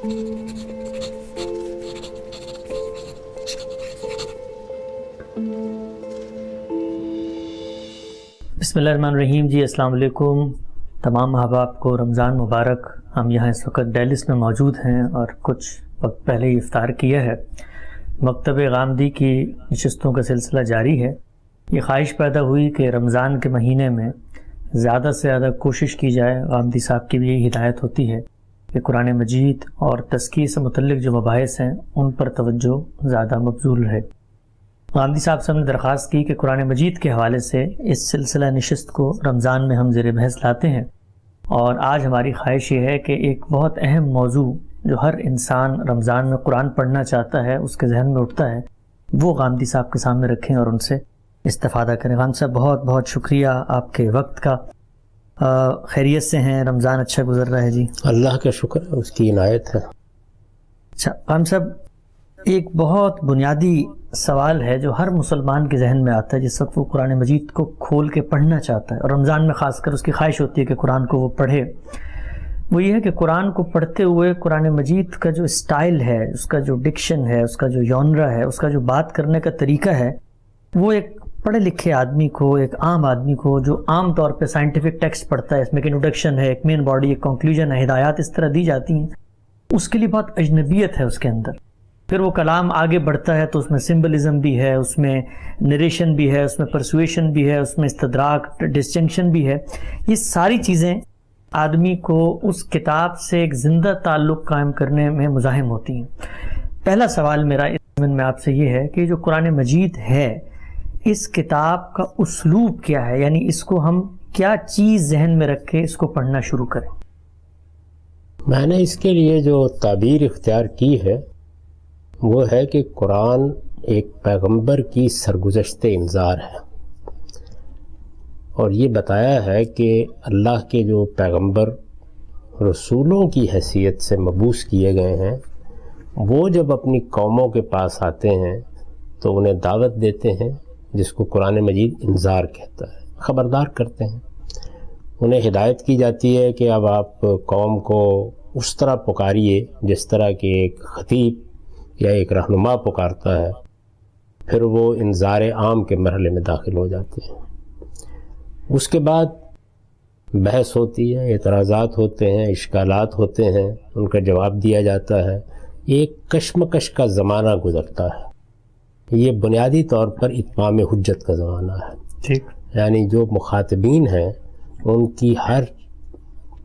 بسم اللہ الرحمن الرحیم. جی السلام علیکم تمام احباب کو، رمضان مبارک. ہم یہاں اس وقت ڈیلس میں موجود ہیں اور کچھ وقت پہلے ہی افطار کیا ہے. مکتب غامدی کی نشستوں کا سلسلہ جاری ہے. یہ خواہش پیدا ہوئی کہ رمضان کے مہینے میں زیادہ سے زیادہ کوشش کی جائے. غامدی صاحب کی بھی یہی ہدایت ہوتی ہے کہ قرآن مجید اور تزکیہ سے متعلق جو مباحث ہیں ان پر توجہ زیادہ مبذول رہے. غامدی صاحب سے ہم نے درخواست کی کہ قرآن مجید کے حوالے سے اس سلسلہ نشست کو رمضان میں ہم زیر بحث لاتے ہیں، اور آج ہماری خواہش یہ ہے کہ ایک بہت اہم موضوع جو ہر انسان رمضان میں قرآن پڑھنا چاہتا ہے، اس کے ذہن میں اٹھتا ہے، وہ غامدی صاحب کے سامنے رکھیں اور ان سے استفادہ کریں. غامدی صاحب بہت بہت شکریہ آپ کے وقت کا. خیریت سے ہیں؟ رمضان اچھا گزر رہا ہے؟ جی اللہ کا شکر ہے، اس کی عنایت ہے. اچھا غامدی صاحب، ایک بہت بنیادی سوال ہے جو ہر مسلمان کے ذہن میں آتا ہے جس وقت وہ قرآن مجید کو کھول کے پڑھنا چاہتا ہے، اور رمضان میں خاص کر اس کی خواہش ہوتی ہے کہ قرآن کو وہ پڑھے. وہ یہ ہے کہ قرآن کو پڑھتے ہوئے قرآن مجید کا جو اسٹائل ہے، اس کا جو ڈکشن ہے، اس کا جو یونرا ہے، اس کا جو بات کرنے کا طریقہ ہے، وہ ایک پڑھے لکھے آدمی کو، ایک عام آدمی کو جو عام طور پہ سائنٹیفک ٹیکسٹ پڑھتا ہے، اس میں ایک انٹروڈکشن ہے، ایک مین باڈی، ایک کنکلوژن ہے، ہدایات اس طرح دی جاتی ہیں، اس کے لیے بہت اجنبیت ہے اس کے اندر. پھر وہ کلام آگے بڑھتا ہے تو اس میں سمبلزم بھی ہے، اس میں نریشن بھی ہے، اس میں پرسویشن بھی ہے، اس میں استدراک ڈسٹنکشن بھی ہے. یہ ساری چیزیں آدمی کو اس کتاب سے ایک زندہ تعلق قائم کرنے میں مزاحم ہوتی ہیں. پہلا سوال میرا اس ضمن میں آپ سے یہ ہے کہ جو قرآن مجید ہے، اس کتاب کا اسلوب کیا ہے؟ یعنی اس کو ہم کیا چیز ذہن میں رکھ کے اس کو پڑھنا شروع کریں؟ میں نے اس کے لیے جو تعبیر اختیار کی ہے وہ ہے کہ قرآن ایک پیغمبر کی سرگزشت انذار ہے، اور یہ بتایا ہے کہ اللہ کے جو پیغمبر رسولوں کی حیثیت سے مبعوث کیے گئے ہیں، وہ جب اپنی قوموں کے پاس آتے ہیں تو انہیں دعوت دیتے ہیں، جس کو قرآن مجید انذار کہتا ہے، خبردار کرتے ہیں. انہیں ہدایت کی جاتی ہے کہ اب آپ قوم کو اس طرح پکاریے جس طرح کہ ایک خطیب یا ایک رہنما پکارتا ہے. پھر وہ انذار عام کے مرحلے میں داخل ہو جاتے ہیں. اس کے بعد بحث ہوتی ہے، اعتراضات ہوتے ہیں، اشکالات ہوتے ہیں، ان کا جواب دیا جاتا ہے. ایک کشمکش کا زمانہ گزرتا ہے. یہ بنیادی طور پر اتمام حجت کا زمانہ ہے. ٹھیک، یعنی جو مخاطبین ہیں ان کی ہر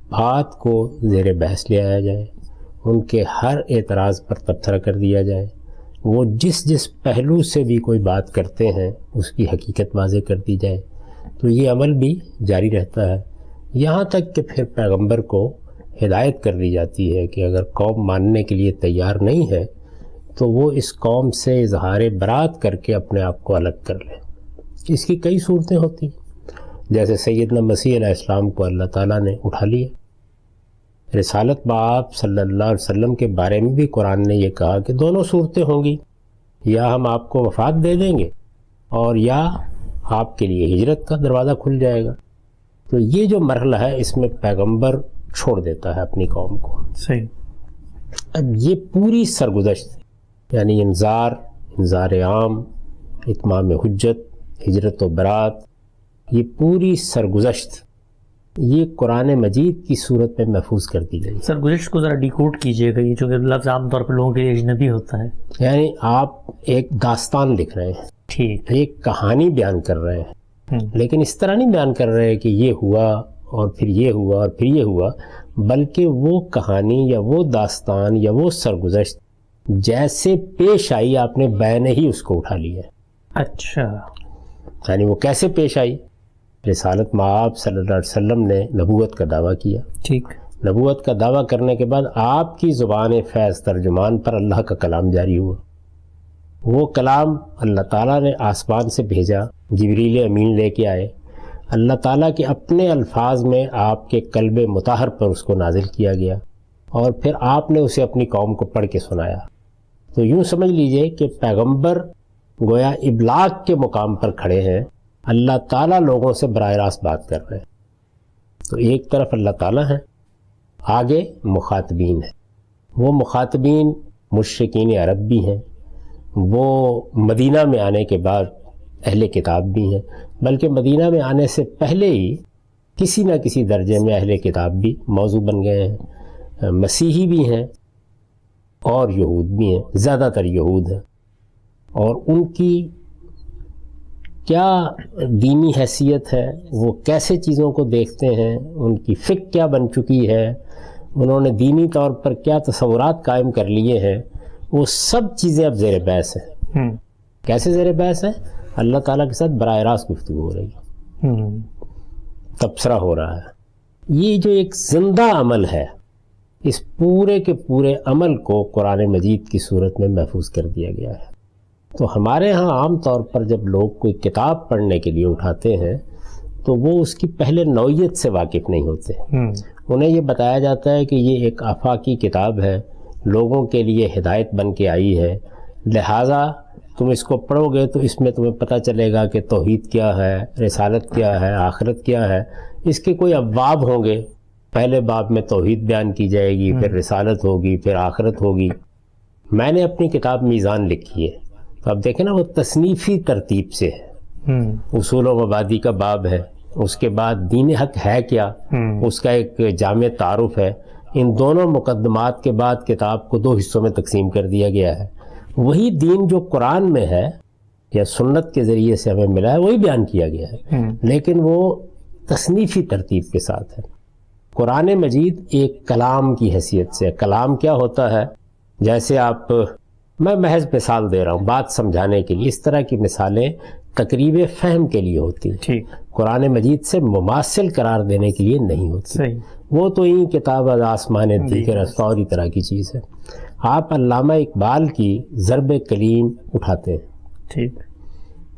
بات کو زیر بحث لے آیا جائے، ان کے ہر اعتراض پر تبصرہ کر دیا جائے. وہ جس پہلو سے بھی کوئی بات کرتے ہیں اس کی حقیقت واضح کر دی جائے. تو یہ عمل بھی جاری رہتا ہے، یہاں تک کہ پھر پیغمبر کو ہدایت کر دی جاتی ہے کہ اگر قوم ماننے کے لیے تیار نہیں ہے تو وہ اس قوم سے اظہار برات کر کے اپنے آپ کو الگ کر لے. اس کی کئی صورتیں ہوتی ہیں، جیسے سیدنا مسیح علیہ السلام کو اللہ تعالیٰ نے اٹھا لیا. رسالت بآب صلی اللہ علیہ وسلم کے بارے میں بھی قرآن نے یہ کہا کہ دونوں صورتیں ہوں گی، یا ہم آپ کو وفات دے دیں گے اور یا آپ کے لیے ہجرت کا دروازہ کھل جائے گا. تو یہ جو مرحلہ ہے اس میں پیغمبر چھوڑ دیتا ہے اپنی قوم کو. صحیح. اب یہ پوری سرگزشت یعنی انذار عام، اتمام حجت، ہجرت و برات، یہ پوری سرگزشت یہ قرآن مجید کی صورت میں محفوظ کر دی گئی. سرگزشت کو ذرا ڈیکوڈ کیجئے گا، یہ جو کہ لفظ عام طور پر لوگوں کے لیے اجنبی ہوتا ہے. یعنی آپ ایک داستان لکھ رہے ہیں، ٹھیک، ایک کہانی بیان کر رہے ہیں، لیکن اس طرح نہیں بیان کر رہے کہ یہ ہوا اور پھر یہ ہوا اور پھر یہ ہوا، بلکہ وہ کہانی یا وہ داستان یا وہ سرگزشت جیسے پیش آئی آپ نے بیان ہی اس کو اٹھا لیا. اچھا، یعنی وہ کیسے پیش آئی؟ رسالت مآب صلی اللہ علیہ وسلم نے نبوت کا دعویٰ کیا. ٹھیک. نبوت کا دعویٰ کرنے کے بعد آپ کی زبان فیض ترجمان پر اللہ کا کلام جاری ہوا. وہ کلام اللہ تعالیٰ نے آسمان سے بھیجا، جبریل امین لے کے آئے. اللہ تعالیٰ کے اپنے الفاظ میں آپ کے قلب مطہر پر اس کو نازل کیا گیا، اور پھر آپ نے اسے اپنی قوم کو پڑھ کے سنایا. تو یوں سمجھ لیجئے کہ پیغمبر گویا ابلاغ کے مقام پر کھڑے ہیں، اللہ تعالیٰ لوگوں سے براہ راست بات کر رہے ہیں. تو ایک طرف اللہ تعالیٰ ہیں، آگے مخاطبین ہیں، وہ مخاطبین مشرکین عرب بھی ہیں، وہ مدینہ میں آنے کے بعد اہل کتاب بھی ہیں، بلکہ مدینہ میں آنے سے پہلے ہی کسی نہ کسی درجے میں اہل کتاب بھی موضوع بن گئے ہیں، مسیحی بھی ہیں اور یہود بھی ہیں، زیادہ تر یہود ہیں، اور ان کی کیا دینی حیثیت ہے، وہ کیسے چیزوں کو دیکھتے ہیں، ان کی فکر کیا بن چکی ہے، انہوں نے دینی طور پر کیا تصورات قائم کر لیے ہیں، وہ سب چیزیں اب زیر بحث ہیں۔ کیسے زیر بحث ہیں؟ اللہ تعالیٰ کے ساتھ براہ راست گفتگو ہو رہی ہے، تبصرہ ہو رہا ہے۔ یہ جو ایک زندہ عمل ہے، اس پورے کے پورے عمل کو قرآن مجید کی صورت میں محفوظ کر دیا گیا ہے۔ تو ہمارے ہاں عام طور پر جب لوگ کوئی کتاب پڑھنے کے لیے اٹھاتے ہیں تو وہ اس کی پہلے نوعیت سے واقف نہیں ہوتے، انہیں یہ بتایا جاتا ہے کہ یہ ایک آفاقی کتاب ہے، لوگوں کے لیے ہدایت بن کے آئی ہے، لہٰذا تم اس کو پڑھو گے تو اس میں تمہیں پتہ چلے گا کہ توحید کیا ہے، رسالت کیا ہے، آخرت کیا ہے۔ اس کے کوئی ابواب ہوں گے، پہلے باب میں توحید بیان کی جائے گی، پھر رسالت ہوگی، پھر آخرت ہوگی۔ میں نے اپنی کتاب میزان لکھی ہے، تو اب دیکھیں نا وہ تصنیفی ترتیب سے ہے، اصول و مبادی کا باب ہے، اس کے بعد دین حق ہے کیا، اس کا ایک جامع تعارف ہے۔ ان دونوں مقدمات کے بعد کتاب کو 2 حصوں میں تقسیم کر دیا گیا ہے۔ وہی دین جو قرآن میں ہے یا سنت کے ذریعے سے ہمیں ملا ہے وہی بیان کیا گیا ہے، لیکن وہ تصنیفی ترتیب کے ساتھ ہے۔ قرآن مجید ایک کلام کی حیثیت سے، کلام کیا ہوتا ہے، جیسے آپ، میں محض مثال دے رہا ہوں بات سمجھانے کے لیے، اس طرح کی مثالیں تقریب فہم کے لیے ہوتی ہیں، قرآن مجید سے مماثل قرار دینے کے لیے نہیں ہوتی، وہ تو ہی کتاب از آسمان دیگر اور ہی طرح کی چیز ہے۔ آپ علامہ اقبال کی ضرب کلیم اٹھاتے ہیں،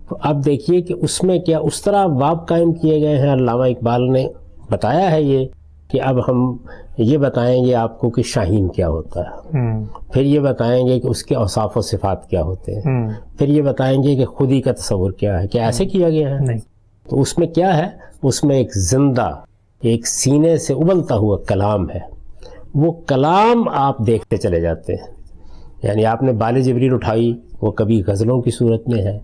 تو اب دیکھیے کہ اس میں کیا اس طرح باب قائم کیے گئے ہیں۔ علامہ اقبال نے بتایا ہے یہ کہ اب ہم یہ بتائیں گے آپ کو کہ شاہین کیا ہوتا ہے، پھر یہ بتائیں گے کہ اس کے اوصاف و صفات کیا ہوتے ہیں، پھر یہ بتائیں گے کہ خودی کا تصور کیا ہے، کیا ایسے کیا گیا ہے؟ تو اس میں کیا ہے، اس میں ایک زندہ، ایک سینے سے ابلتا ہوا کلام ہے۔ وہ کلام آپ دیکھتے چلے جاتے ہیں، یعنی آپ نے بال جبریل اٹھائی، وہ کبھی غزلوں کی صورت میں ہے،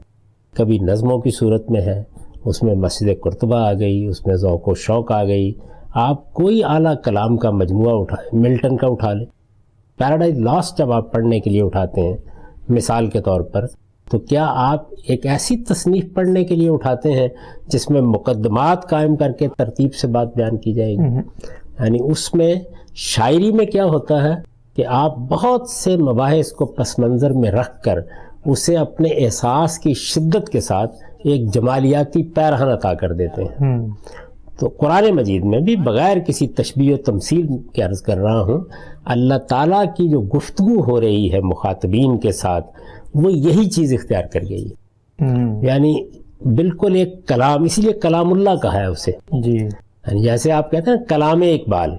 کبھی نظموں کی صورت میں ہے، اس میں مسجد قرطبہ آ گئی، اس میں ذوق و شوق آ گئی۔ آپ کوئی اعلیٰ کلام کا مجموعہ اٹھائیں، ملٹن کا اٹھا لیں، پیراڈائز لاسٹ جب آپ پڑھنے کے لیے اٹھاتے ہیں مثال کے طور پر، تو کیا آپ ایک ایسی تصنیف پڑھنے کے لیے اٹھاتے ہیں جس میں مقدمات قائم کر کے ترتیب سے بات بیان کی جائے گی؟ یعنی اس میں شاعری میں کیا ہوتا ہے کہ آپ بہت سے مباحث کو پس منظر میں رکھ کر اسے اپنے احساس کی شدت کے ساتھ ایک جمالیاتی پیرہن عطا کر دیتے ہیں۔ تو قرآن مجید میں بھی بغیر کسی تشبیہ و تمثیل کے عرض کر رہا ہوں، اللہ تعالیٰ کی جو گفتگو ہو رہی ہے مخاطبین کے ساتھ، وہ یہی چیز اختیار کر گئی ہے، یعنی بالکل ایک کلام، اسی لیے کلام اللہ کہا ہے اسے، یعنی جیسے آپ کہتے ہیں کلام اقبال،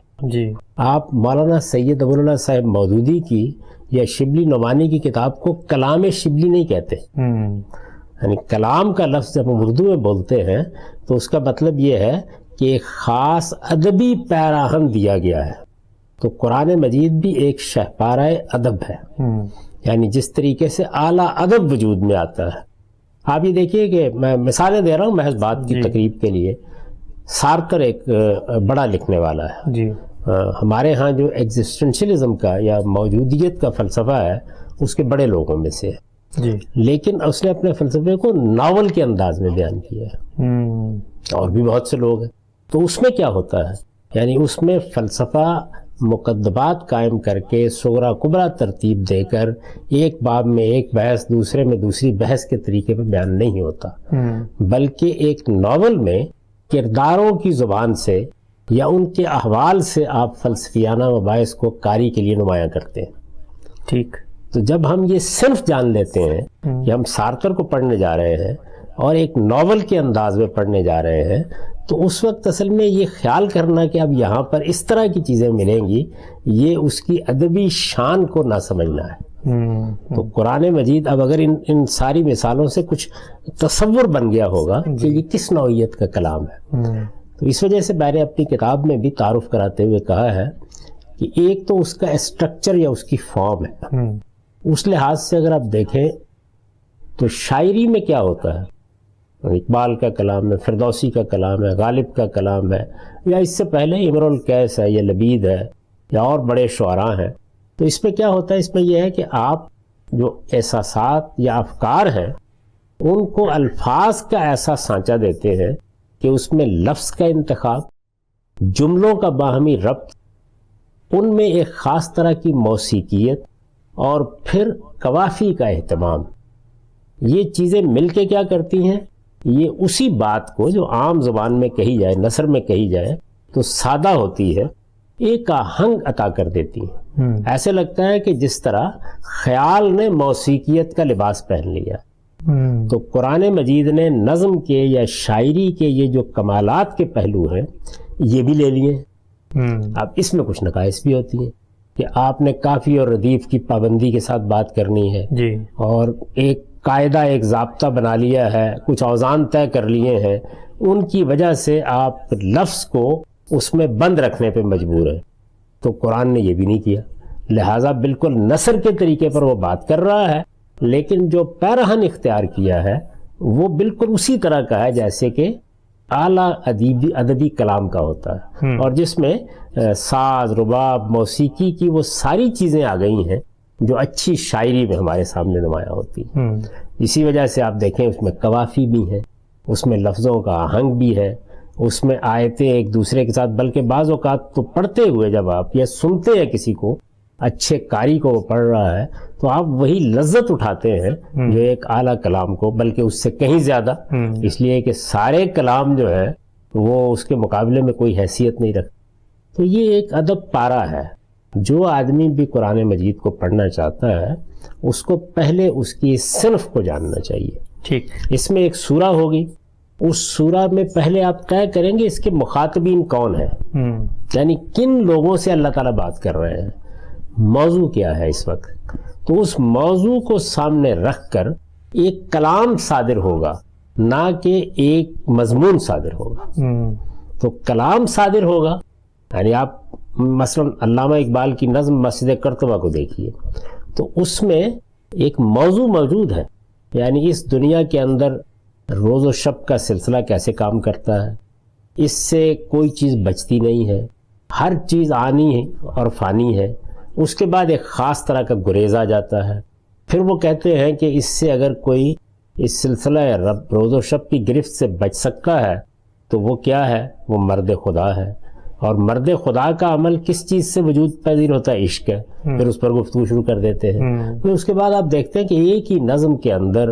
آپ مولانا سید ابو اللہ صاحب مودودی کی یا شبلی نعمانی کی کتاب کو کلام شبلی نہیں کہتے، یعنی کلام کا لفظ جب ہم اردو میں بولتے ہیں تو اس کا مطلب یہ ہے کہ ایک خاص ادبی پیراہن دیا گیا ہے۔ تو قرآن مجید بھی ایک شہپارہ ادب ہے، یعنی جس طریقے سے اعلیٰ ادب وجود میں آتا ہے۔ آپ یہ دیکھیے کہ میں مثالیں دے رہا ہوں محض بات کی تقریب کے لیے۔ سارتر ایک بڑا لکھنے والا ہے، ہمارے ہاں جو ایگزسٹنشلزم کا یا موجودیت کا فلسفہ ہے اس کے بڑے لوگوں میں سے ہے، لیکن اس نے اپنے فلسفے کو ناول کے انداز میں بیان کیا ہے، اور بھی بہت سے لوگ ہیں۔ تو اس میں کیا ہوتا ہے، یعنی اس میں فلسفہ مقدمات قائم کر کے صغرا کبرا ترتیب دے کر ایک باب میں ایک بحث، دوسرے میں دوسری بحث کے طریقے پہ بیان نہیں ہوتا، بلکہ ایک ناول میں کرداروں کی زبان سے یا ان کے احوال سے آپ فلسفیانہ مباحث کو قاری کے لیے نمایاں کرتے ہیں۔ ٹھیک، تو جب ہم یہ صنف جان لیتے ہیں کہ ہم سارتر کو پڑھنے جا رہے ہیں اور ایک ناول کے انداز میں پڑھنے جا رہے ہیں، تو اس وقت اصل میں یہ خیال کرنا کہ اب یہاں پر اس طرح کی چیزیں ملیں گی، یہ اس کی ادبی شان کو نہ سمجھنا ہے۔ تو قرآن مجید اب اگر ان ساری مثالوں سے کچھ تصور بن گیا ہوگا کہ یہ کس نوعیت کا کلام ہے، تو اس وجہ سے میں نے اپنی کتاب میں بھی تعارف کراتے ہوئے کہا ہے کہ ایک تو اس کا اسٹرکچر یا اس کی فارم ہے. اس لحاظ سے اگر آپ دیکھیں تو شاعری میں کیا ہوتا ہے، اقبال کا کلام ہے، فردوسی کا کلام ہے، غالب کا کلام ہے، یا اس سے پہلے امرؤ القیس ہے یا لبید ہے یا اور بڑے شعراء ہیں. تو اس میں کیا ہوتا ہے، اس میں یہ ہے کہ آپ جو احساسات یا افکار ہیں ان کو الفاظ کا ایسا سانچہ دیتے ہیں کہ اس میں لفظ کا انتخاب، جملوں کا باہمی ربط، ان میں ایک خاص طرح کی موسیقیت اور پھر قوافی کا اہتمام، یہ چیزیں مل کے کیا کرتی ہیں، یہ اسی بات کو جو عام زبان میں کہی جائے، نثر میں کہی جائے تو سادہ ہوتی ہے، ایک آہنگ عطا کر دیتی ہیں. ایسے لگتا ہے کہ جس طرح خیال نے موسیقیت کا لباس پہن لیا. تو قرآن مجید نے نظم کے یا شاعری کے یہ جو کمالات کے پہلو ہیں یہ بھی لے لیے. اب اس میں کچھ نقائص بھی ہوتی ہیں کہ آپ نے کافی اور ردیف کی پابندی کے ساتھ بات کرنی ہے جی، اور ایک قاعدہ، ایک ضابطہ بنا لیا ہے، کچھ اوزان طے کر لیے ہیں، ان کی وجہ سے آپ لفظ کو اس میں بند رکھنے پہ مجبور ہیں. تو قرآن نے یہ بھی نہیں کیا، لہٰذا بالکل نثر کے طریقے پر وہ بات کر رہا ہے، لیکن جو پیرہن اختیار کیا ہے وہ بالکل اسی طرح کا ہے جیسے کہ اعلیٰ ادبی کلام کا ہوتا ہے، اور جس میں ساز، رباب، موسیقی کی وہ ساری چیزیں آ گئی ہیں جو اچھی شاعری میں ہمارے سامنے نمایاں ہوتی ہیں. اسی وجہ سے آپ دیکھیں اس میں قوافی بھی ہے، اس میں لفظوں کا آہنگ بھی ہے، اس میں آیتیں ایک دوسرے کے ساتھ، بلکہ بعض اوقات تو پڑھتے ہوئے جب آپ یا سنتے ہیں کسی کو، اچھے قاری کو وہ پڑھ رہا ہے تو آپ وہی لذت اٹھاتے ہیں جو ایک اعلیٰ کلام کو، بلکہ اس سے کہیں زیادہ، اس لیے کہ سارے کلام جو ہے وہ اس کے مقابلے میں کوئی حیثیت نہیں رکھتے. تو یہ ایک ادب پارہ ہے. جو آدمی بھی قرآن مجید کو پڑھنا چاہتا ہے اس کو پہلے اس کی صنف کو جاننا چاہیے. ٹھیک، اس میں ایک سورہ ہوگی، اس سورہ میں پہلے آپ طے کریں گے اس کے مخاطبین کون ہیں، یعنی کن لوگوں سے اللہ تعالیٰ بات کر رہے ہیں، موضوع کیا ہے اس وقت. تو اس موضوع کو سامنے رکھ کر ایک کلام صادر ہوگا، نہ کہ ایک مضمون صادر ہوگا. تو کلام صادر ہوگا، یعنی آپ مثلا علامہ اقبال کی نظم مسجد کرتبہ کو دیکھیے تو اس میں ایک موضوع موجود ہے، یعنی اس دنیا کے اندر روز و شب کا سلسلہ کیسے کام کرتا ہے، اس سے کوئی چیز بچتی نہیں ہے، ہر چیز آنی ہے اور فانی ہے. اس کے بعد ایک خاص طرح کا گریز آ جاتا ہے. پھر وہ کہتے ہیں کہ اس سے اگر کوئی اس سلسلہ روز و شب کی گرفت سے بچ سکتا ہے تو وہ کیا ہے، وہ مرد خدا ہے. اور مرد خدا کا عمل کس چیز سے وجود پذیر ہوتا ہے، عشق ہے. پھر اس پر گفتگو شروع کر دیتے ہیں. پھر اس کے بعد آپ دیکھتے ہیں کہ ایک ہی نظم کے اندر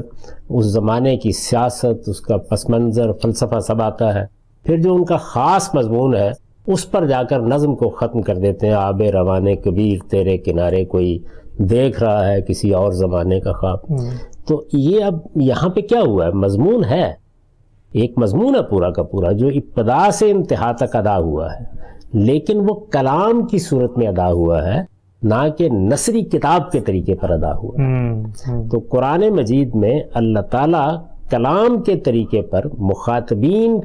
اس زمانے کی سیاست، اس کا پس منظر، فلسفہ سب آتا ہے. پھر جو ان کا خاص مضمون ہے اس پر جا کر نظم کو ختم کر دیتے ہیں. آب روانے کبیر تیرے کنارے کوئی دیکھ رہا ہے کسی اور زمانے کا خواب. تو یہ اب یہاں پہ کیا ہوا ہے، مضمون ہے، ایک مضمون ہے پورا کا پورا جو ابتدا سے انتہا تک ادا ہوا ہے، لیکن وہ کلام کی صورت میں ادا ہوا ہے، نہ کہ نثری کتاب کے طریقے پر ادا ہوا ہے. تو قرآن مجید میں اللہ تعالیٰ کلام کے طریقے پر مخاطبین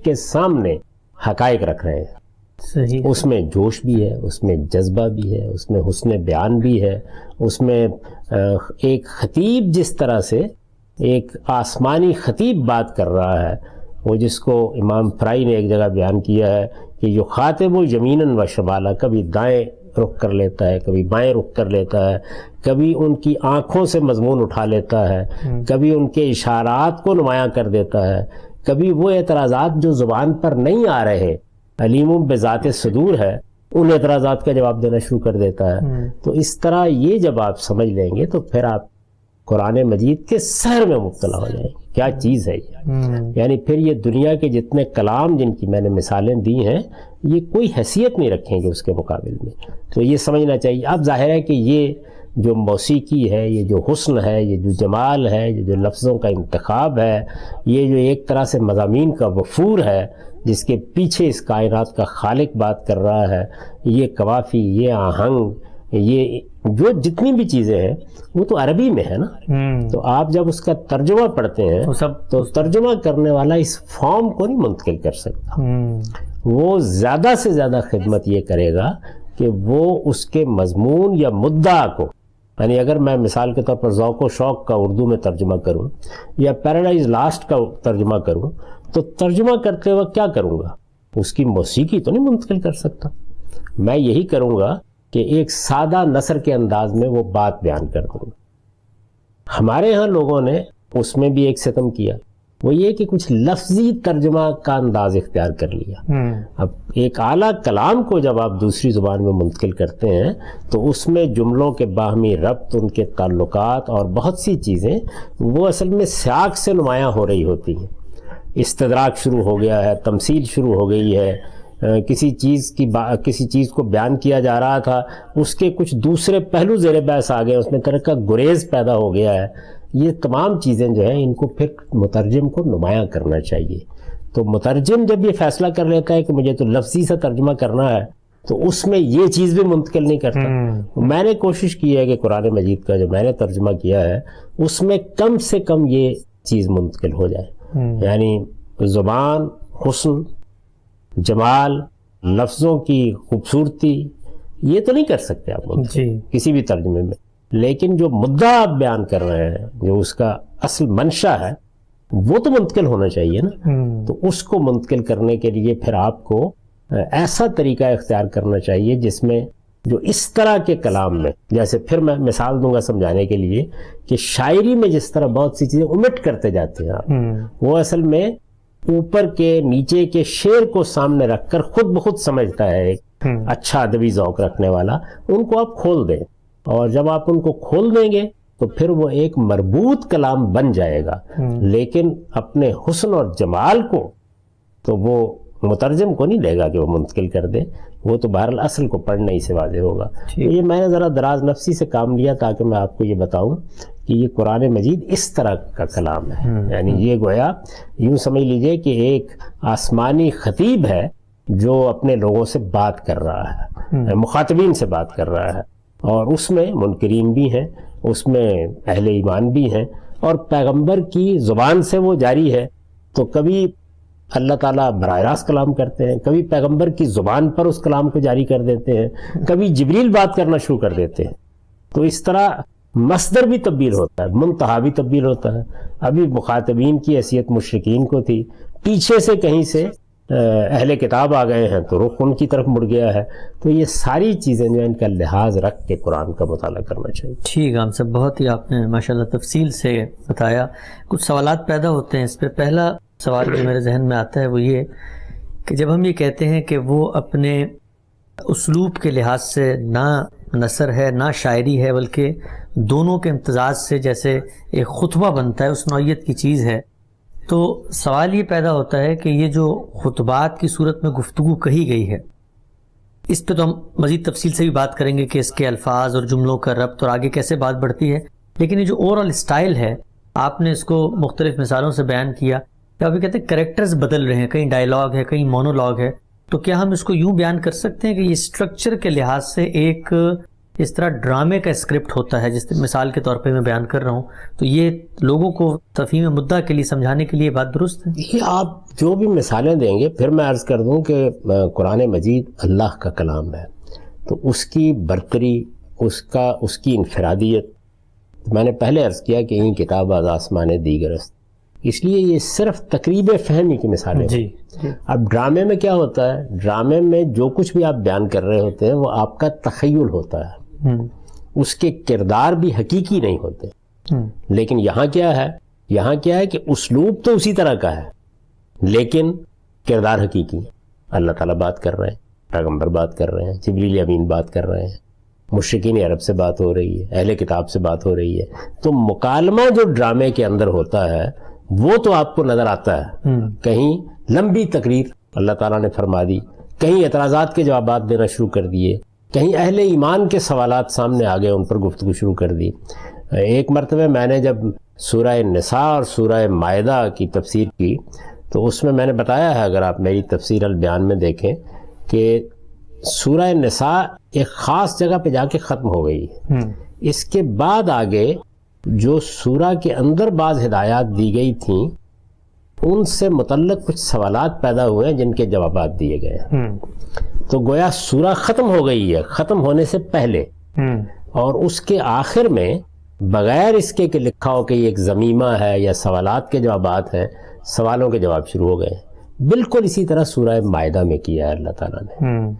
کے سامنے حقائق رکھ رہے ہیں. صحیح. اس میں جوش بھی ہے، اس میں جذبہ بھی ہے، اس میں حسن بیان بھی ہے، اس میں ایک خطیب جس طرح سے ایک آسمانی خطیب بات کر رہا ہے، وہ جس کو امام فرائی نے ایک جگہ بیان کیا ہے کہ جو خاطب یمیناً و شمالا، کبھی دائیں رخ کر لیتا ہے، کبھی بائیں رخ کر لیتا ہے، کبھی ان کی آنکھوں سے مضمون اٹھا لیتا ہے، کبھی ان کے اشارات کو نمایاں کر دیتا ہے، کبھی وہ اعتراضات جو زبان پر نہیں آ رہے، علیم بذات صدور ہے، ان اعتراضات کا جواب دینا شروع کر دیتا ہے. تو اس طرح یہ جب آپ سمجھ لیں گے تو پھر آپ قرآن مجید کے سحر میں مبتلا ہو جائیں گے. کیا چیز ہے یہ، یعنی پھر یہ دنیا کے جتنے کلام جن کی میں نے مثالیں دی ہیں یہ کوئی حیثیت نہیں رکھیں گے اس کے مقابل میں. تو یہ سمجھنا چاہیے. اب ظاہر ہے کہ یہ جو موسیقی ہے، یہ جو حسن ہے، یہ جو جمال ہے، یہ جو لفظوں کا انتخاب ہے، یہ جو ایک طرح سے مضامین کا وفور ہے جس کے پیچھے اس کائنات کا خالق بات کر رہا ہے، یہ قوافی، یہ آہنگ، یہ جو جتنی بھی چیزیں ہیں وہ تو عربی میں ہے نا. تو آپ جب اس کا ترجمہ پڑھتے ہیں تو ترجمہ کرنے والا اس فارم کو نہیں منتقل کر سکتا. وہ زیادہ سے زیادہ خدمت یہ کرے گا کہ وہ اس کے مضمون یا مدعا کو، یعنی اگر میں مثال کے طور پر ذوق و شوق کا اردو میں ترجمہ کروں یا پیراڈائز لاسٹ کا ترجمہ کروں، تو ترجمہ کرتے وقت کیا کروں گا؟ اس کی موسیقی تو نہیں منتقل کر سکتا، میں یہی کروں گا کہ ایک سادہ نثر کے انداز میں وہ بات بیان کر دوں گا۔ ہمارے ہاں لوگوں نے اس میں بھی ایک ستم کیا، وہ یہ کہ کچھ لفظی ترجمہ کا انداز اختیار کر لیا۔ اب ایک اعلیٰ کلام کو جب آپ دوسری زبان میں منتقل کرتے ہیں تو اس میں جملوں کے باہمی ربط، ان کے تعلقات اور بہت سی چیزیں وہ اصل میں سیاق سے نمایاں ہو رہی ہوتی ہیں۔ استدراک شروع ہو گیا ہے، تمثیل شروع ہو گئی ہے، کسی چیز کو بیان کیا جا رہا تھا، اس کے کچھ دوسرے پہلو زیر بحث آ گئے، اس میں طرح کا گریز پیدا ہو گیا ہے۔ یہ تمام چیزیں جو ہیں ان کو پھر مترجم کو نمایاں کرنا چاہیے۔ تو مترجم جب یہ فیصلہ کر لیتا ہے کہ مجھے تو لفظی سے ترجمہ کرنا ہے تو اس میں یہ چیز بھی منتقل نہیں کرتا۔ میں نے کوشش کی ہے کہ قرآن مجید کا جو میں نے ترجمہ کیا ہے اس میں کم سے کم یہ چیز منتقل ہو جائے، یعنی زبان، حسن، جمال، لفظوں کی خوبصورتی، یہ تو نہیں کر سکتے آپ کسی بھی ترجمے میں، لیکن جو مدعا آپ بیان کر رہے ہیں، جو اس کا اصل منشا ہے، وہ تو منتقل ہونا چاہیے نا۔ تو اس کو منتقل کرنے کے لیے پھر آپ کو ایسا طریقہ اختیار کرنا چاہیے جس میں جو اس طرح کے کلام میں، جیسے پھر میں مثال دوں گا سمجھانے کے لیے کہ شاعری میں جس طرح بہت سی چیزیں omit کرتے جاتے ہیں آپ، وہ اصل میں اوپر کے نیچے کے شعر کو سامنے رکھ کر خود بخود سمجھتا ہے ایک اچھا ادبی ذوق رکھنے والا۔ ان کو آپ کھول دیں، اور جب آپ ان کو کھول دیں گے تو پھر وہ ایک مربوط کلام بن جائے گا، لیکن اپنے حسن اور جمال کو تو وہ مترجم کو نہیں لے گا کہ وہ منتقل کر دے، وہ تو بہرحال اصل کو پڑھنا ہی سے واضح ہوگا۔ تو یہ میں نے ذرا دراز نفسی سے کام لیا تاکہ میں آپ کو یہ بتاؤں کہ یہ قرآن مجید اس طرح کا کلام ہے، یعنی یہ گویا یوں سمجھ لیجئے کہ ایک آسمانی خطیب ہے جو اپنے لوگوں سے بات کر رہا ہے، مخاطبین سے بات کر رہا ہے، اور اس میں منکرین بھی ہیں، اس میں اہل ایمان بھی ہیں، اور پیغمبر کی زبان سے وہ جاری ہے۔ تو کبھی اللہ تعالیٰ براہ راست کلام کرتے ہیں، کبھی پیغمبر کی زبان پر اس کلام کو جاری کر دیتے ہیں، کبھی جبریل بات کرنا شروع کر دیتے ہیں۔ تو اس طرح مصدر بھی تبدیل ہوتا ہے، منتہا بھی تبدیل ہوتا ہے۔ ابھی مخاطبین کی حیثیت مشرکین کو تھی، پیچھے سے کہیں سے اہل کتاب آ گئے ہیں تو رخ ان کی طرف مڑ گیا ہے۔ تو یہ ساری چیزیں جو ان کا لحاظ رکھ کے قرآن کا مطالعہ کرنا چاہیے۔ ٹھیک ہے صاحب، بہت ہی آپ نے ماشاءاللہ تفصیل سے بتایا۔ کچھ سوالات پیدا ہوتے ہیں اس پہ۔ پہلا سوال جو میرے ذہن میں آتا ہے وہ یہ کہ جب ہم یہ کہتے ہیں کہ وہ اپنے اسلوب کے لحاظ سے نہ نثر ہے نہ شاعری ہے بلکہ دونوں کے امتزاج سے جیسے ایک خطبہ بنتا ہے، اس نوعیت کی چیز ہے، تو سوال یہ پیدا ہوتا ہے کہ یہ جو خطبات کی صورت میں گفتگو کہی گئی ہے، اس پہ تو ہم مزید تفصیل سے بھی بات کریں گے کہ اس کے الفاظ اور جملوں کا ربط اور آگے کیسے بات بڑھتی ہے، لیکن یہ جو اوورآل اسٹائل ہے، آپ نے اس کو مختلف مثالوں سے بیان کیا کہ آپ یہ کہتے ہیں کریکٹرز بدل رہے ہیں، کہیں ڈائیلاگ ہے کہیں مونولاگ ہے، تو کیا ہم اس کو یوں بیان کر سکتے ہیں کہ یہ اسٹرکچر کے لحاظ سے ایک اس طرح ڈرامے کا اسکرپٹ ہوتا ہے، جس مثال کے طور پہ میں بیان کر رہا ہوں، تو یہ لوگوں کو تفہیم مدعا کے لیے سمجھانے کے لیے بات درست ہے؟ یہ آپ جو بھی مثالیں دیں گے، پھر میں عرض کر دوں کہ قرآن مجید اللہ کا کلام ہے، تو اس کی برتری، اس کی انفرادیت، میں نے پہلے عرض کیا کہ این کتاب از آسمان دیگر است، اس لیے یہ صرف تقریب فہمی کی مثالیں ہیں۔ اب ڈرامے میں کیا ہوتا ہے، ڈرامے میں جو کچھ بھی آپ بیان کر رہے ہوتے ہیں وہ آپ کا تخیل ہوتا ہے، اس کے کردار بھی حقیقی نہیں ہوتے، لیکن یہاں کیا ہے کہ اسلوب تو اسی طرح کا ہے لیکن کردار حقیقی ہے۔ اللہ تعالیٰ بات کر رہے ہیں، پیغمبر بات کر رہے ہیں، جبریل امین بات کر رہے ہیں، مشرکین عرب سے بات ہو رہی ہے، اہل کتاب سے بات ہو رہی ہے۔ تو مکالمہ جو ڈرامے کے اندر ہوتا ہے وہ تو آپ کو نظر آتا ہے، کہیں لمبی تقریر اللہ تعالیٰ نے فرما دی، کہیں اعتراضات کے جوابات دینا شروع کر دیے، کہیں اہل ایمان کے سوالات سامنے آ گئے، ان پر گفتگو شروع کر دی۔ ایک مرتبہ میں نے جب سورہ نساء اور سورہ مائدہ کی تفسیر کی تو اس میں نے بتایا ہے، اگر آپ میری تفسیر البیان میں دیکھیں، کہ سورہ نساء ایک خاص جگہ پہ جا کے ختم ہو گئی، اس کے بعد آگے جو سورہ کے اندر بعض ہدایات دی گئی تھیں ان سے متعلق کچھ سوالات پیدا ہوئے ہیں جن کے جوابات دیے گئے ہیں۔ تو گویا سورہ ختم ہو گئی ہے ختم ہونے سے پہلے، اور اس کے آخر میں بغیر اس کے کہ لکھا ہو کہ یہ ایک ضمیمہ ہے یا سوالات کے جوابات ہیں، سوالوں کے جواب شروع ہو گئے. بالکل اسی طرح سورہ مائدہ میں کیا ہے اللہ تعالیٰ نے.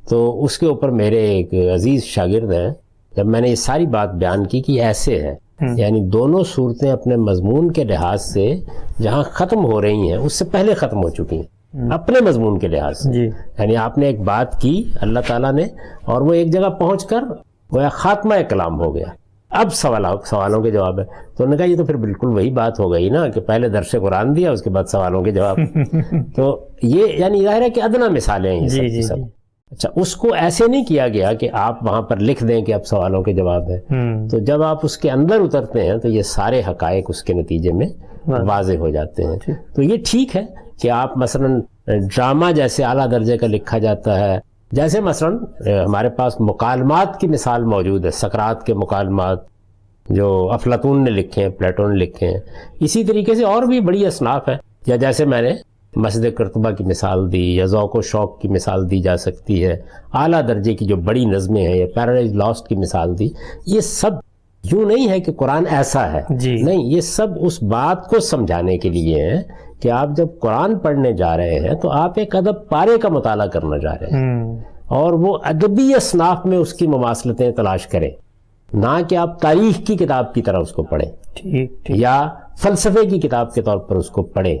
تو اس کے اوپر میرے ایک عزیز شاگرد ہیں، جب میں نے یہ ساری بات بیان کی کہ ایسے ہے، یعنی دونوں صورتیں اپنے مضمون کے لحاظ سے جہاں ختم ہو رہی ہیں اس سے پہلے ختم ہو چکی ہیں اپنے مضمون کے لحاظ سے. یعنی آپ نے ایک بات کی اللہ تعالیٰ نے، اور وہ ایک جگہ پہنچ کر وہ خاتمہ کلام ہو گیا، اب سوالوں کے جواب ہے. تو انہوں نے کہا یہ تو پھر بالکل وہی بات ہو گئی نا کہ پہلے درس قرآن دیا، اس کے بعد سوالوں کے جواب. تو یہ یعنی ظاہر ہے کہ ادنا مثالیں ہیں یہ سب. اچھا، اس کو ایسے نہیں کیا گیا کہ آپ وہاں پر لکھ دیں کہ اب سوالوں کے جواب ہیں. تو جب آپ اس کے اندر اترتے ہیں تو یہ سارے حقائق اس کے نتیجے میں واضح ہو جاتے ہیں. تو یہ ٹھیک ہے کہ آپ مثلاً ڈرامہ جیسے اعلیٰ درجے کا لکھا جاتا ہے، جیسے مثلاً ہمارے پاس مکالمات کی مثال موجود ہے، سقراط کے مکالمات جو افلاطون نے لکھے ہیں، پلیٹو نے لکھے ہیں. اسی طریقے سے اور بھی بڑی اصناف ہے، یا جیسے میں نے مسجد قرطبہ کی مثال دی، یا ذوق و شوق کی مثال دی جا سکتی ہے. اعلیٰ درجے کی جو بڑی نظمیں ہیں، یا پیراڈائز لاسٹ کی مثال دی. یہ سب یوں نہیں ہے کہ قرآن ایسا ہے، نہیں، یہ سب اس بات کو سمجھانے کے لیے ہیں کہ آپ جب قرآن پڑھنے جا رہے ہیں تو آپ ایک ادب پارے کا مطالعہ کرنا جا رہے ہیں، اور وہ ادبی اصناف میں اس کی مماثلتیں تلاش کریں، نہ کہ آپ تاریخ کی کتاب کی طرح اس کو پڑھیں، یا فلسفے کی کتاب کے طور پر اس کو پڑھیں،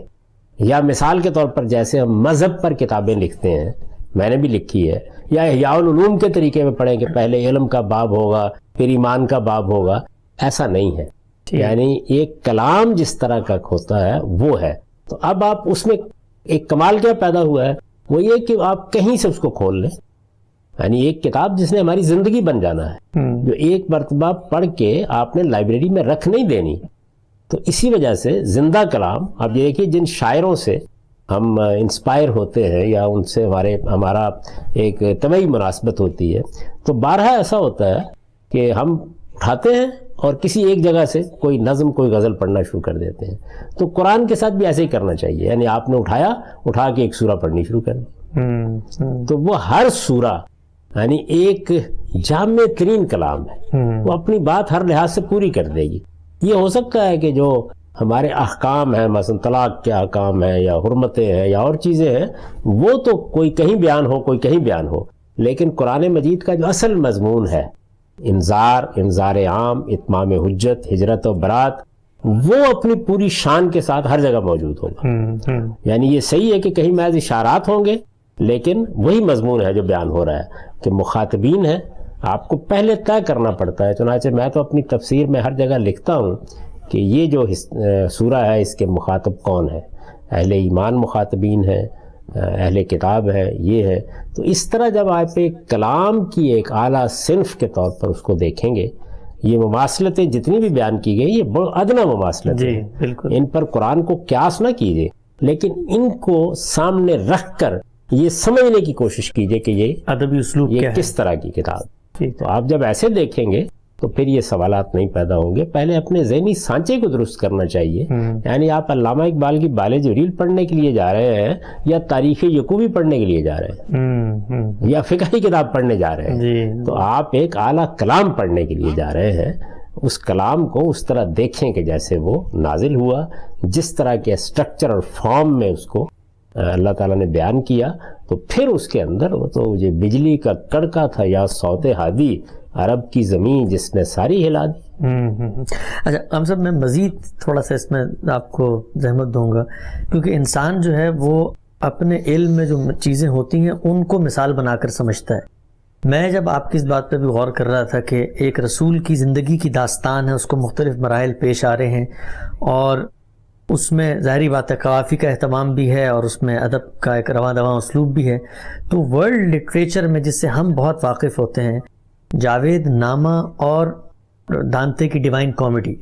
یا مثال کے طور پر جیسے ہم مذہب پر کتابیں لکھتے ہیں، میں نے بھی لکھی ہے، یا احیاء العلوم کے طریقے میں پڑھیں کہ پہلے علم کا باب ہوگا پھر ایمان کا باب ہوگا. ایسا نہیں ہے. یعنی ایک کلام جس طرح کا ہوتا ہے وہ ہے. تو اب آپ اس میں ایک کمال کیا پیدا ہوا ہے، وہ یہ کہ آپ کہیں سے اس کو کھول لیں. یعنی ایک کتاب جس نے ہماری زندگی بن جانا ہے، جو ایک مرتبہ پڑھ کے آپ نے لائبریری میں رکھ نہیں دینی. تو اسی وجہ سے زندہ کلام، اب یہ دیکھیے جن شاعروں سے ہم انسپائر ہوتے ہیں یا ان سے ہمارا ایک طبعی مناسبت ہوتی ہے، تو بارہا ایسا ہوتا ہے کہ ہم اٹھاتے ہیں اور کسی ایک جگہ سے کوئی نظم کوئی غزل پڑھنا شروع کر دیتے ہیں. تو قرآن کے ساتھ بھی ایسے ہی کرنا چاہیے. یعنی آپ نے اٹھا کے ایک سورہ پڑھنی شروع کر دی، تو وہ ہر سورہ یعنی ایک جامع ترین کلام ہے، وہ اپنی بات ہر لحاظ سے پوری کر دے گی. یہ ہو سکتا ہے کہ جو ہمارے احکام ہیں، مثلا طلاق کے احکام ہیں یا حرمتیں ہیں یا اور چیزیں ہیں، وہ تو کوئی کہیں بیان ہو کوئی کہیں بیان ہو، لیکن قرآن مجید کا جو اصل مضمون ہے، انذار عام، اتمام حجت، ہجرت و برات، وہ اپنی پوری شان کے ساتھ ہر جگہ موجود ہوگا. یعنی یہ صحیح ہے کہ کہیں محض اشارات ہوں گے، لیکن وہی مضمون ہے جو بیان ہو رہا ہے کہ مخاطبین ہیں. آپ کو پہلے طے کرنا پڑتا ہے. چنانچہ میں تو اپنی تفسیر میں ہر جگہ لکھتا ہوں کہ یہ جو سورہ ہے اس کے مخاطب کون ہے. اہل ایمان مخاطبین ہیں، اہل کتاب ہے، یہ ہے. تو اس طرح جب آپ ایک کلام کی ایک اعلیٰ صنف کے طور پر اس کو دیکھیں گے، یہ مماثلتیں جتنی بھی بیان کی گئی یہ بڑا ادنا مماثلتیں ہیں. ان پر قرآن کو قیاس نہ کیجیے، لیکن ان کو سامنے رکھ کر یہ سمجھنے کی کوشش کیجیے کہ یہ ادبی اسلوب یہ کس طرح کی کتاب. تو آپ جب ایسے دیکھیں گے تو پھر یہ سوالات نہیں پیدا ہوں گے. پہلے اپنے ذہنی سانچے کو درست کرنا چاہیے. یعنی آپ علامہ اقبال کی بال جبریل پڑھنے کے لیے جا رہے ہیں، یا تاریخ یعقوبی پڑھنے کے لیے جا رہے ہیں، یا فقہی کتاب پڑھنے جا رہے ہیں، تو آپ ایک اعلیٰ کلام پڑھنے کے لیے جا رہے ہیں. اس کلام کو اس طرح دیکھیں کہ جیسے وہ نازل ہوا، جس طرح کے اسٹرکچر اور فارم میں اس کو اللہ تعالیٰ نے بیان کیا. تو پھر اس کے اندر وہ تو یہ بجلی کا کڑکا تھا یا صوت ہادی، عرب کی زمین جس نے ساری ہلا دی. اچھا ہم صاحب، میں مزید تھوڑا سا اس میں آپ کو زحمت دوں گا، کیونکہ انسان جو ہے وہ اپنے علم میں جو چیزیں ہوتی ہیں ان کو مثال بنا کر سمجھتا ہے. میں جب آپ کی اس بات پہ بھی غور کر رہا تھا کہ ایک رسول کی زندگی کی داستان ہے، اس کو مختلف مراحل پیش آ رہے ہیں، اور اس میں ظاہری بات ہے قوافی کا اہتمام بھی ہے، اور اس میں ادب کا ایک رواں دواں اسلوب بھی ہے. تو ورلڈ لٹریچر میں جس سے ہم بہت واقف ہوتے ہیں، جاوید نامہ اور دانتے کی ڈیوائن کامیڈی،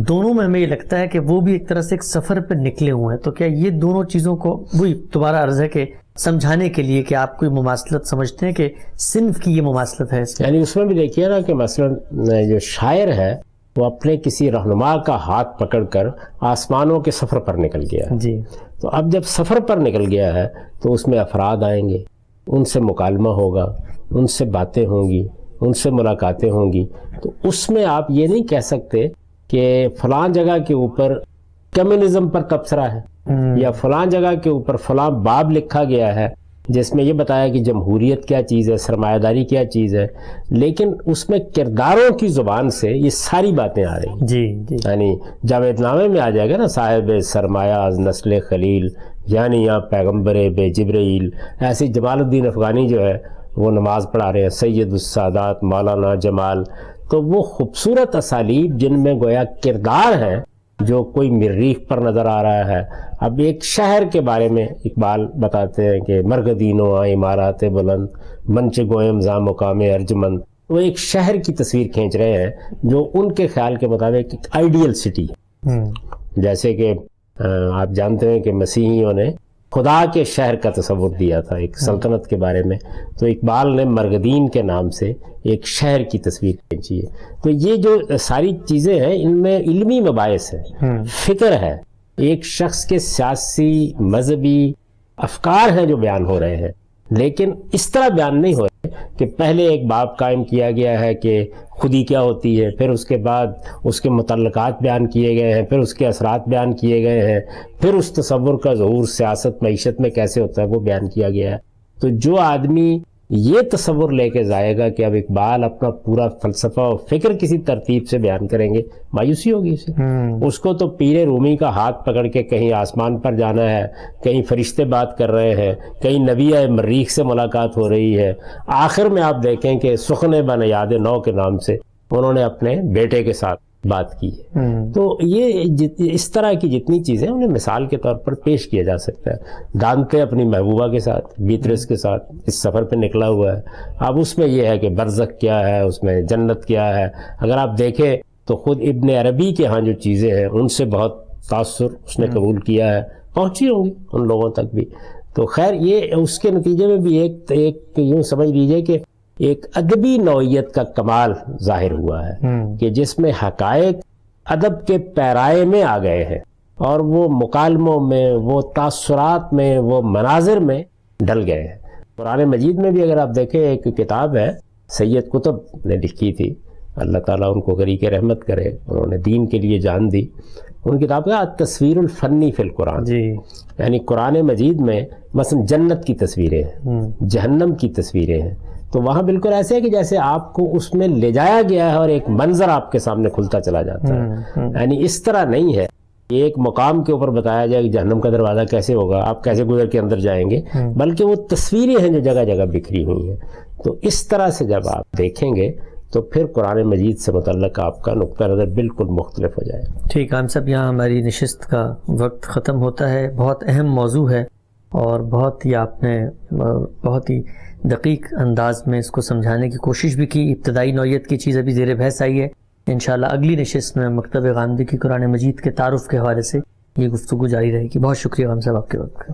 دونوں میں ہمیں یہ لگتا ہے کہ وہ بھی ایک طرح سے ایک سفر پہ نکلے ہوئے ہیں. تو کیا یہ دونوں چیزوں کو وہی دوبارہ عرض ہے کہ سمجھانے کے لیے کہ آپ کوئی مماثلت سمجھتے ہیں کہ صنف کی یہ مماثلت ہے؟ یعنی اس میں بھی دیکھیے نا کہ مثلا جو شاعر ہے وہ اپنے کسی رہنما کا ہاتھ پکڑ کر آسمانوں کے سفر پر نکل گیا ہے. جی. تو اب جب سفر پر نکل گیا ہے تو اس میں افراد آئیں گے، ان سے مکالمہ ہوگا، ان سے باتیں ہوں گی، ان سے ملاقاتیں ہوں گی، تو اس میں آپ یہ نہیں کہہ سکتے کہ فلاں جگہ کے اوپر کمیونزم پر تبصرہ ہے یا فلاں جگہ کے اوپر فلاں باب لکھا گیا ہے جس میں یہ بتایا کہ جمہوریت کیا چیز ہے، سرمایہ داری کیا چیز ہے، لیکن اس میں کرداروں کی زبان سے یہ ساری باتیں آ رہی ہیں. جی یعنی جاوید نامے میں آ جائے گا نا، صاحب سرمایہ از نسل خلیل، یعنی یہاں پیغمبر بے جبرائیل. ایسے جمال الدین افغانی جو ہے وہ نماز پڑھا رہے ہیں، سید السادات مولانا جمال. تو وہ خوبصورت اسالیب جن میں گویا کردار ہیں جو کوئی مریخ پر نظر آ رہا ہے. اب ایک شہر کے بارے میں اقبال بتاتے ہیں کہ مرگدینوں عمارات بلند منچ گویم زاں مقام ارجمند. وہ ایک شہر کی تصویر کھینچ رہے ہیں جو ان کے خیال کے مطابق ایک آئیڈیل سٹی ہے. جیسے کہ آپ جانتے ہیں کہ مسیحیوں نے خدا کے شہر کا تصور دیا تھا ایک سلطنت کے بارے میں، تو اقبال نے مرگدین کے نام سے ایک شہر کی تصویر کھینچی ہے. تو یہ جو ساری چیزیں ہیں ان میں علمی مباحث ہے، فکر ہے، ایک شخص کے سیاسی مذہبی افکار ہیں جو بیان ہو رہے ہیں، لیکن اس طرح بیان نہیں ہو رہے کہ پہلے ایک باب قائم کیا گیا ہے کہ خودی کیا ہوتی ہے، پھر اس کے بعد اس کے متعلقات بیان کیے گئے ہیں، پھر اس کے اثرات بیان کیے گئے ہیں، پھر اس تصور کا ظہور سیاست معیشت میں کیسے ہوتا ہے وہ بیان کیا گیا ہے. تو جو آدمی یہ تصور لے کے جائے گا کہ اب اقبال اپنا پورا فلسفہ و فکر کسی ترتیب سے بیان کریں گے، مایوسی ہوگی اسے. اس کو تو پیر رومی کا ہاتھ پکڑ کے کہیں آسمان پر جانا ہے، کہیں فرشتے بات کر رہے ہیں، کہیں نبی مریخ سے ملاقات ہو رہی ہے. آخر میں آپ دیکھیں کہ سخن بن یاد نو کے نام سے انہوں نے اپنے بیٹے کے ساتھ بات کی ہے. تو یہ اس طرح کی جتنی چیزیں انہیں مثال کے طور پر پیش کیا جا سکتا ہے. دانتے اپنی محبوبہ کے ساتھ بیترس کے ساتھ اس سفر پہ نکلا ہوا ہے. اب اس میں یہ ہے کہ برزخ کیا ہے، اس میں جنت کیا ہے. اگر آپ دیکھیں تو خود ابن عربی کے ہاں جو چیزیں ہیں ان سے بہت تاثر اس نے قبول کیا ہے، پہنچی ہوں گی ان لوگوں تک بھی. تو خیر یہ اس کے نتیجے میں بھی ایک یوں سمجھ لیجئے کہ ایک ادبی نوعیت کا کمال ظاہر ہوا ہے کہ جس میں حقائق ادب کے پیرائے میں آ گئے ہیں اور وہ مکالموں میں، وہ تاثرات میں، وہ مناظر میں ڈل گئے ہیں. قرآن مجید میں بھی اگر آپ دیکھیں ایک کتاب ہے سید قطب نے لکھی تھی، اللہ تعالیٰ ان کو غریق رحمت کرے، انہوں نے دین کے لیے جان دی. ان کتاب کا تصویر الفنی فی القرآن، یعنی قرآن مجید میں مثلا جنت کی تصویریں ہیں، جہنم کی تصویریں ہیں. تو وہاں بالکل ایسے ہے کہ جیسے آپ کو اس میں لے جایا گیا ہے اور ایک منظر آپ کے سامنے کھلتا چلا جاتا ہے. یعنی اس طرح نہیں ہے ایک مقام کے اوپر بتایا جائے کہ جہنم کا دروازہ کیسے ہوگا، آپ کیسے گزر کے اندر جائیں گے، بلکہ وہ تصویریں ہیں جو جگہ جگہ بکھری ہوئی ہیں. تو اس طرح سے جب آپ دیکھیں گے تو پھر قرآن مجید سے متعلق آپ کا نقطہ نظر بالکل مختلف ہو جائے گا. ٹھیک، ہم سب یہاں ہماری نشست کا وقت ختم ہوتا ہے. بہت اہم موضوع ہے اور بہت ہی آپ نے بہت ہی دقیق انداز میں اس کو سمجھانے کی کوشش بھی کی. ابتدائی نوعیت کی چیز ابھی زیر بحث آئی ہے. انشاءاللہ اگلی نشست میں مکتب غامدی کی قرآن مجید کے تعارف کے حوالے سے یہ گفتگو جاری رہے گی. بہت شکریہ ہم صاحب آپ کے وقت کا.